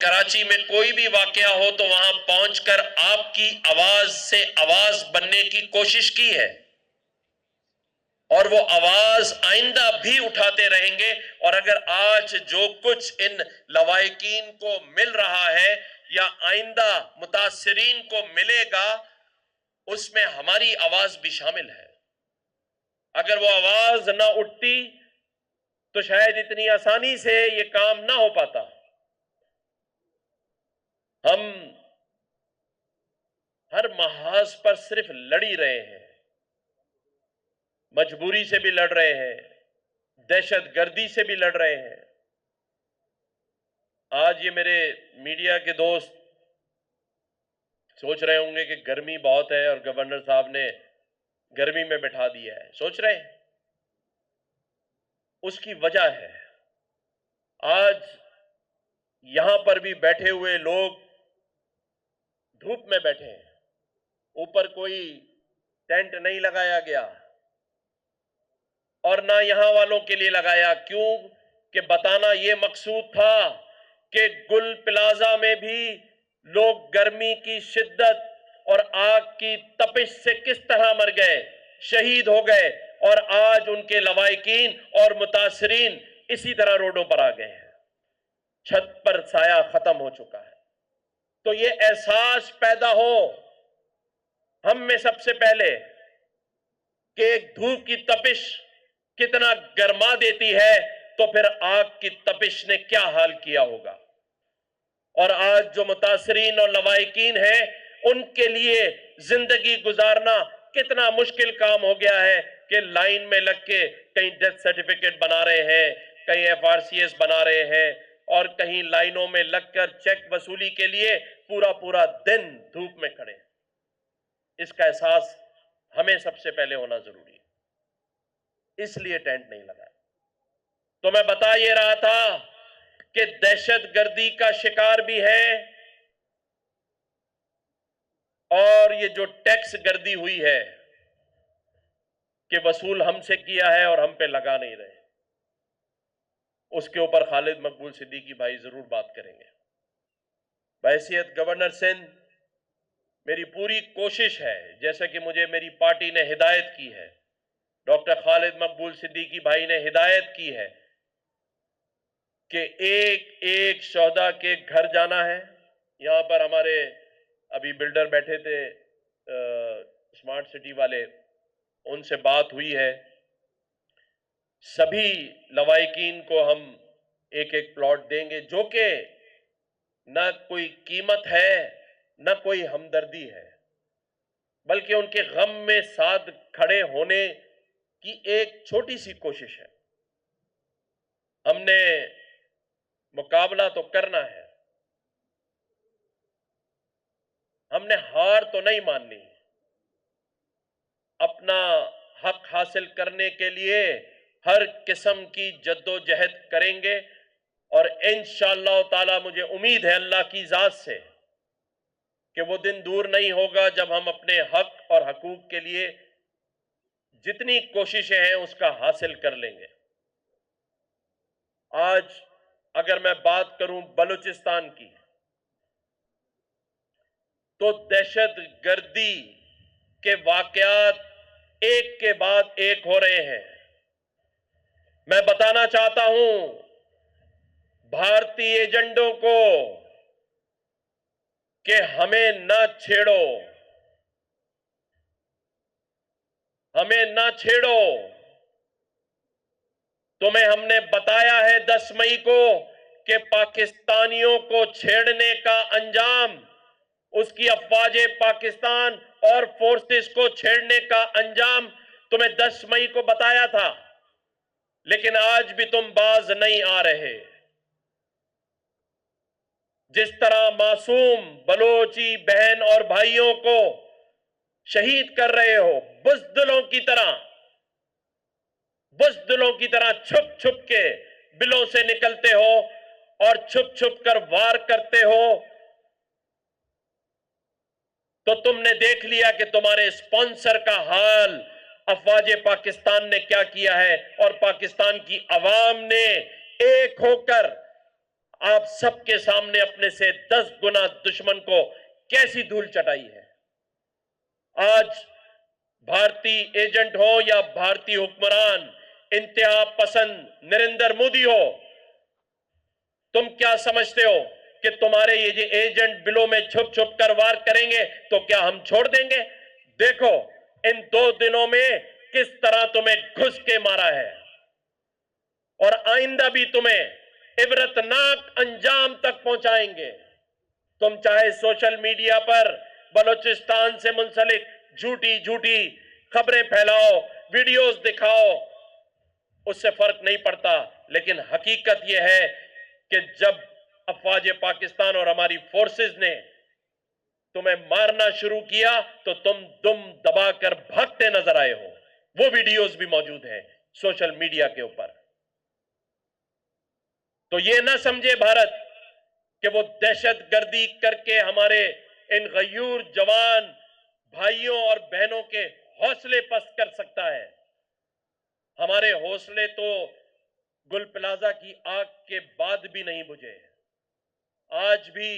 کراچی میں کوئی بھی واقعہ ہو تو وہاں پہنچ کر آپ کی آواز سے آواز بننے کی کوشش کی ہے، اور وہ آواز آئندہ بھی اٹھاتے رہیں گے۔ اور اگر آج جو کچھ ان لواحقین کو مل رہا ہے یا آئندہ متاثرین کو ملے گا، اس میں ہماری آواز بھی شامل ہے۔ اگر وہ آواز نہ اٹھتی تو شاید اتنی آسانی سے یہ کام نہ ہو پاتا۔ ہم ہر محاذ پر صرف لڑ ہی رہے ہیں، مجبوری سے بھی لڑ رہے ہیں، دہشت گردی سے بھی لڑ رہے ہیں۔ آج یہ میرے میڈیا کے دوست سوچ رہے ہوں گے کہ گرمی بہت ہے اور گورنر صاحب نے گرمی میں بٹھا دیا ہے، سوچ رہے ہیں؟ اس کی وجہ ہے آج یہاں پر بھی بیٹھے ہوئے لوگ دھوپ میں بیٹھے ہیں، اوپر کوئی ٹینٹ نہیں لگایا گیا اور نہ یہاں والوں کے لیے لگایا۔ کیوں کہ بتانا یہ مقصود تھا کہ گل پلازا میں بھی لوگ گرمی کی شدت اور آگ کی تپش سے کس طرح مر گئے، شہید ہو گئے، اور آج ان کے لواحقین اور متاثرین اسی طرح روڈوں پر آ گئے ہیں، چھت پر سایہ ختم ہو چکا ہے۔ تو یہ احساس پیدا ہو ہم میں سب سے پہلے کہ ایک دھوپ کی تپش کتنا گرما دیتی ہے، تو پھر آگ کی تپش نے کیا حال کیا ہوگا۔ اور آج جو متاثرین اور لواحقین ہیں ان کے لیے زندگی گزارنا کتنا مشکل کام ہو گیا ہے کہ لائن میں لگ کے کہیں ڈیتھ سرٹیفکیٹ بنا رہے ہیں، کہیں FRCS بنا رہے ہیں، اور کہیں لائنوں میں لگ کر چیک وصولی کے لیے پورا دن دھوپ میں کھڑے ہیں۔ اس کا احساس ہمیں سب سے پہلے ہونا ضروری ہے، اس لیے ٹینٹ نہیں لگایا۔ تو میں بتا یہ رہا تھا کہ دہشت گردی کا شکار بھی ہے، اور یہ جو ٹیکس گردی ہوئی ہے کہ وصول ہم سے کیا ہے اور ہم پہ لگا نہیں رہے، اس کے اوپر خالد مقبول صدیقی بھائی ضرور بات کریں گے۔ بحیثیت گورنر سندھ میری پوری کوشش ہے، جیسا کہ مجھے میری پارٹی نے ہدایت کی ہے، ڈاکٹر خالد مقبول صدیقی بھائی نے ہدایت کی ہے کہ ایک ایک شہدا کے گھر جانا ہے۔ یہاں پر ہمارے ابھی بلڈر بیٹھے تھے اسمارٹ سٹی والے، ان سے بات ہوئی ہے، سبھی لواحقین کو ہم ایک ایک پلاٹ دیں گے، جو کہ نہ کوئی قیمت ہے نہ کوئی ہمدردی ہے، بلکہ ان کے غم میں ساتھ کھڑے ہونے کی ایک چھوٹی سی کوشش ہے۔ ہم نے مقابلہ تو کرنا ہے، ہم نے ہار تو نہیں ماننی، اپنا حق حاصل کرنے کے لیے ہر قسم کی جد و جہد کریں گے، اور انشاءاللہ تعالی مجھے امید ہے اللہ کی ذات سے کہ وہ دن دور نہیں ہوگا جب ہم اپنے حق اور حقوق کے لیے جتنی کوششیں ہیں اس کا حاصل کر لیں گے۔ آج اگر میں بات کروں بلوچستان کی، تو دہشت گردی کے واقعات ایک کے بعد ایک ہو رہے ہیں۔ میں بتانا چاہتا ہوں بھارتی ایجنڈوں کو کہ ہمیں نہ چھیڑو، ہمیں نہ چھیڑو۔ تمہیں ہم نے بتایا ہے 10 مئی کو کہ پاکستانیوں کو چھیڑنے کا انجام، اس کی افواج پاکستان اور فورسز کو چھیڑنے کا انجام تمہیں 10 مئی کو بتایا تھا، لیکن آج بھی تم باز نہیں آ رہے۔ جس طرح معصوم بلوچی بہن اور بھائیوں کو شہید کر رہے ہو، بزدلوں کی طرح چھپ چھپ کے بلوں سے نکلتے ہو اور چھپ چھپ کر وار کرتے ہو، تو تم نے دیکھ لیا کہ تمہارے اسپانسر کا حال افواج پاکستان نے کیا کیا ہے، اور پاکستان کی عوام نے ایک ہو کر آپ سب کے سامنے اپنے سے 10 گنا دشمن کو کیسی دھول چٹائی ہے. آج بھارتی ایجنٹ ہو یا بھارتی حکمران انتہا پسند نریندر مودی ہو، تم کیا سمجھتے ہو کہ تمہارے یہ جو ایجنٹ بلوں میں چھپ چھپ کر وار کریں گے تو کیا ہم چھوڑ دیں گے؟ دیکھو ان 2 دنوں میں کس طرح تمہیں گھس کے مارا ہے، اور آئندہ بھی تمہیں عبرتناک انجام تک پہنچائیں گے. تم چاہے سوشل میڈیا پر بلوچستان سے منسلک جھوٹی خبریں پھیلاؤ، ویڈیوز دکھاؤ، اس سے فرق نہیں پڑتا، لیکن حقیقت یہ ہے کہ جب افواج پاکستان اور ہماری فورسز نے تمہیں مارنا شروع کیا تو تم دم دبا کر بھاگتے نظر آئے ہو. وہ ویڈیوز بھی موجود ہیں سوشل میڈیا کے اوپر. تو یہ نہ سمجھے بھارت کہ وہ دہشت گردی کر کے ہمارے ان غیور جوان بھائیوں اور بہنوں کے حوصلے پست کر سکتا ہے. ہمارے حوصلے تو گل پلازا کی آگ کے بعد بھی نہیں بجھے. آج بھی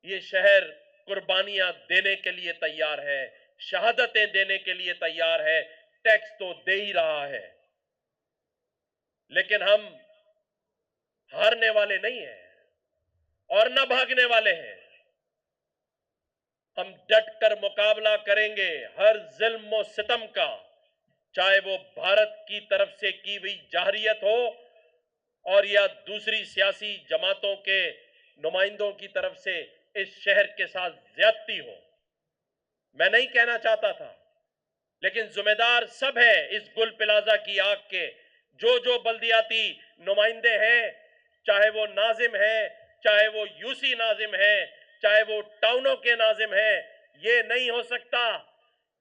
یہ شہر قربانیاں دینے کے لیے تیار ہے، شہادتیں دینے کے لیے تیار ہے، ٹیکس تو دے ہی رہا ہے، لیکن ہم ہارنے والے نہیں ہیں اور نہ بھاگنے والے ہیں. ہم ڈٹ کر مقابلہ کریں گے ہر ظلم و ستم کا، چاہے وہ بھارت کی طرف سے کی ہوئی جارحیت ہو اور یا دوسری سیاسی جماعتوں کے نمائندوں کی طرف سے اس شہر کے ساتھ زیادتی ہو. میں نہیں کہنا چاہتا تھا، لیکن ذمہ دار سب ہے اس گل پلازا کی آگ کے. جو بلدیاتی نمائندے ہیں، چاہے وہ ناظم ہیں، چاہے وہ یوسی ناظم ہیں، چاہے وہ ٹاؤنوں کے ناظم ہیں، یہ نہیں ہو سکتا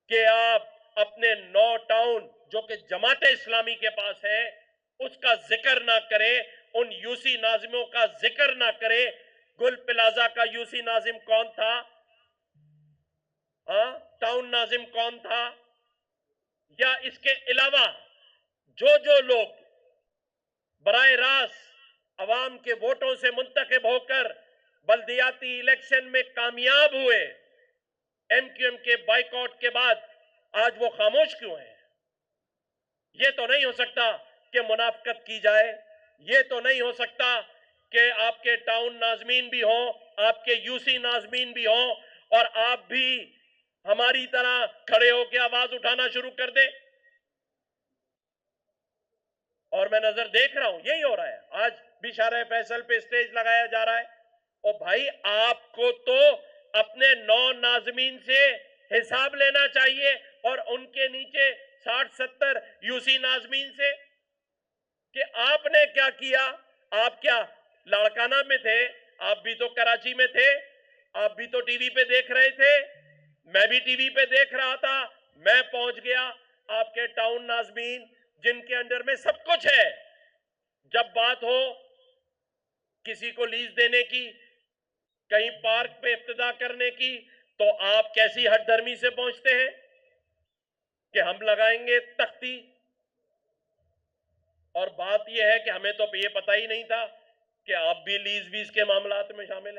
کہ آپ اپنے 9 ٹاؤن جو کہ جماعت اسلامی کے پاس ہے اس کا ذکر نہ کریں، ان یوسی ناظموں کا ذکر نہ کریں. گل پلازا کا یوسی ناظم کون تھا؟ ٹاؤن ناظم کون تھا؟ یا اس کے علاوہ جو لوگ براہ راست عوام کے ووٹوں سے منتخب ہو کر بلدیاتی الیکشن میں کامیاب ہوئے، ایم کیو ایم کے بائیکاٹ کے بعد آج وہ خاموش کیوں ہیں؟ یہ تو نہیں ہو سکتا کہ منافقت کی جائے. یہ تو نہیں ہو سکتا کہ آپ کے ٹاؤن ناظمین بھی ہوں، آپ کے یوسی ناظمین بھی ہوں اور آپ بھی ہماری طرح کھڑے ہو کے آواز اٹھانا شروع کر دیں. اور میں نظر دیکھ رہا ہوں یہی ہو رہا ہے. آج بھی شارع فیصل پہ اسٹیج لگایا جا رہا ہے. اور بھائی آپ کو تو اپنے 9 ناظمین سے حساب لینا چاہیے اور ان کے نیچے 60-70 یوسی ناظمین سے کہ آپ نے کیا کیا. آپ کیا لاڑکانہ میں تھے؟ آپ بھی تو کراچی میں تھے، آپ بھی تو ٹی وی پہ دیکھ رہے تھے، میں بھی ٹی وی پہ دیکھ رہا تھا. میں پہنچ گیا آپ کے ٹاؤن ناظمین جن کے انڈر میں سب کچھ ہے، جب بات ہو کسی کو لیز دینے کی، کہیں پارک پہ افتتاح کرنے کی، تو آپ کیسی ہٹ دھرمی سے پہنچتے ہیں کہ ہم لگائیں گے تختی. اور بات یہ ہے کہ ہمیں تو یہ پتہ ہی نہیں تھا کہ آپ بھی لیز ویز کے معاملات میں شامل ہیں.